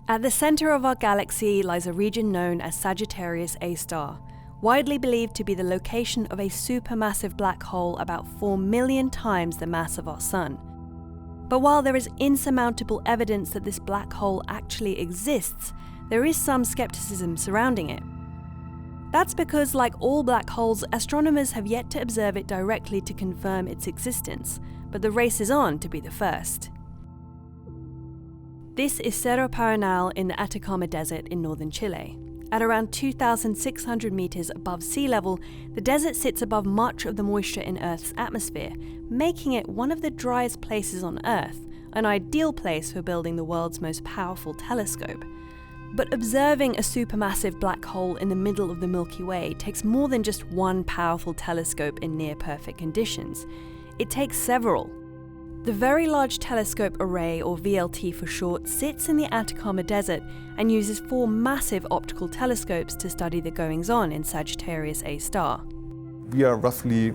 At the center of our galaxy lies a region known as Sagittarius A star, widely believed to be the location of a supermassive black hole about 4 million times the mass of our Sun. But while there is insurmountable evidence that this black hole actually exists, there is some skepticism surrounding it. That's because, like all black holes, astronomers have yet to observe it directly to confirm its existence, but the race is on to be the first. This is Cerro Paranal in the Atacama Desert in northern Chile. At around 2,600 meters above sea level, the desert sits above much of the moisture in Earth's atmosphere, making it one of the driest places on Earth, an ideal place for building the world's most powerful telescope. But observing a supermassive black hole in the middle of the Milky Way takes more than just one powerful telescope in near-perfect conditions. It takes several. The Very Large Telescope Array, or VLT for short, sits in the Atacama Desert and uses 4 massive optical telescopes to study the goings-on in Sagittarius A star. We are roughly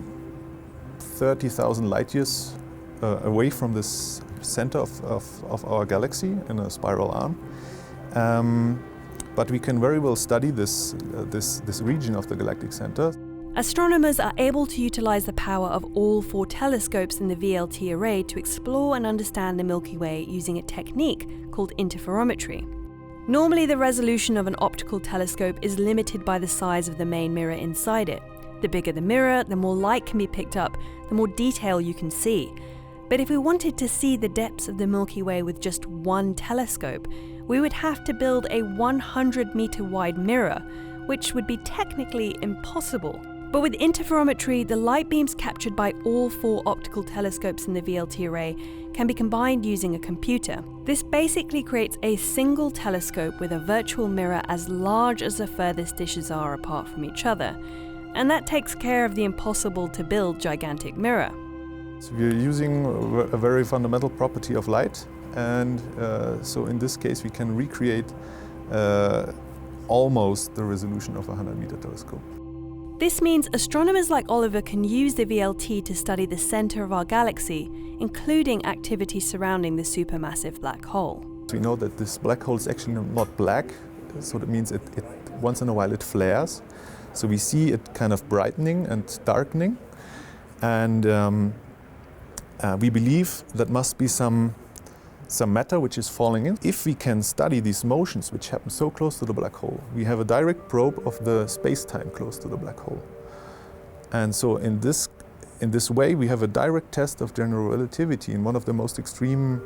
30,000 light years away from this center of our galaxy in a spiral arm. But we can very well study this region of the galactic center. Astronomers are able to utilize the power of all 4 telescopes in the VLT array to explore and understand the Milky Way using a technique called interferometry. Normally, the resolution of an optical telescope is limited by the size of the main mirror inside it. The bigger the mirror, the more light can be picked up, the more detail you can see. But if we wanted to see the depths of the Milky Way with just one telescope, we would have to build a 100-meter wide mirror, which would be technically impossible. But with interferometry, the light beams captured by all 4 optical telescopes in the VLT array can be combined using a computer. This basically creates a single telescope with a virtual mirror as large as the furthest dishes are apart from each other. And that takes care of the impossible-to-build gigantic mirror. So we're using a very fundamental property of light, and so in this case we can recreate almost the resolution of a 100-meter telescope. This means astronomers like Oliver can use the VLT to study the center of our galaxy, including activity surrounding the supermassive black hole. We know that this black hole is actually not black, so that means it once in a while it flares. So we see it kind of brightening and darkening, and we believe that must be some matter which is falling in. If we can study these motions which happen so close to the black hole, we have a direct probe of the space-time close to the black hole. And so in this way we have a direct test of general relativity in one of the most extreme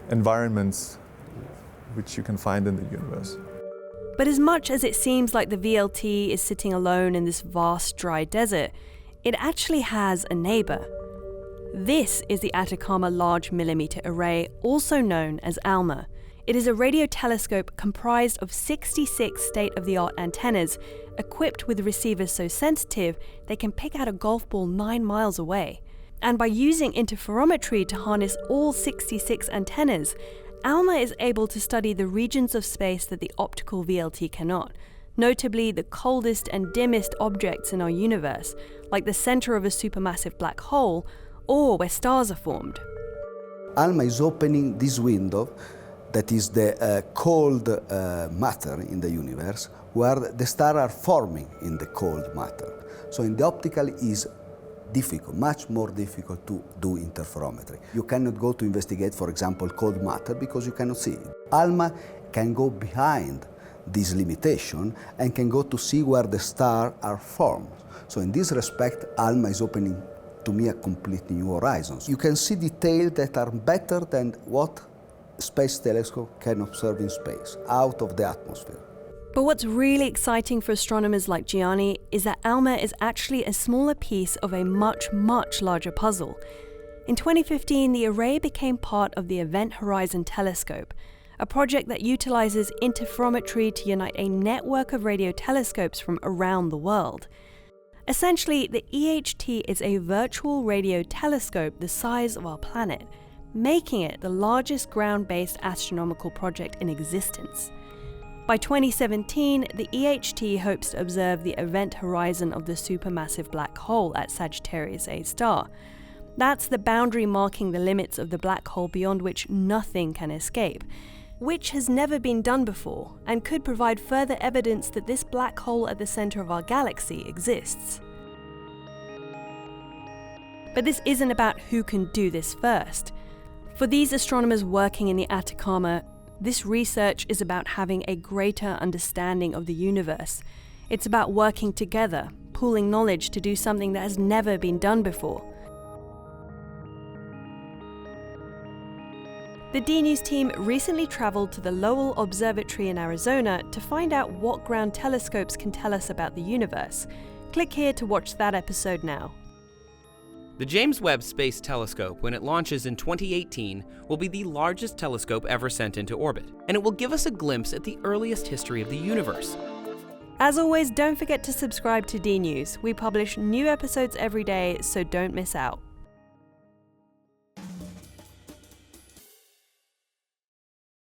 environments which you can find in the universe. But as much as it seems like the VLT is sitting alone in this vast dry desert, it actually has a neighbor. This is the Atacama Large Millimeter Array, also known as ALMA. It is a radio telescope comprised of 66 state-of-the-art antennas, equipped with receivers so sensitive they can pick out a golf ball 9 miles away. And by using interferometry to harness all 66 antennas, ALMA is able to study the regions of space that the optical VLT cannot, notably the coldest and dimmest objects in our universe, like the center of a supermassive black hole, or where stars are formed. ALMA is opening this window that is the cold matter in the universe, where the stars are forming in the cold matter. So in the optical is difficult, much more difficult to do interferometry. You cannot go to investigate, for example, cold matter because you cannot see it. ALMA can go behind this limitation and can go to see where the stars are formed. So in this respect, ALMA is opening to me a completely new horizons. You can see details that are better than what space telescope can observe in space, out of the atmosphere. But what's really exciting for astronomers like Gianni is that ALMA is actually a smaller piece of a much, much larger puzzle. In 2015, the array became part of the Event Horizon Telescope, a project that utilizes interferometry to unite a network of radio telescopes from around the world. Essentially, the EHT is a virtual radio telescope the size of our planet, making it the largest ground-based astronomical project in existence. By 2017, the EHT hopes to observe the event horizon of the supermassive black hole at Sagittarius A star. That's the boundary marking the limits of the black hole beyond which nothing can escape, which has never been done before and could provide further evidence that this black hole at the center of our galaxy exists. But this isn't about who can do this first. For these astronomers working in the Atacama, this research is about having a greater understanding of the universe. It's about working together, pooling knowledge to do something that has never been done before. The DNews team recently traveled to the Lowell Observatory in Arizona to find out what ground telescopes can tell us about the universe. Click here to watch that episode now. The James Webb Space Telescope, when it launches in 2018, will be the largest telescope ever sent into orbit, and it will give us a glimpse at the earliest history of the universe. As always, don't forget to subscribe to DNews. We publish new episodes every day, so don't miss out.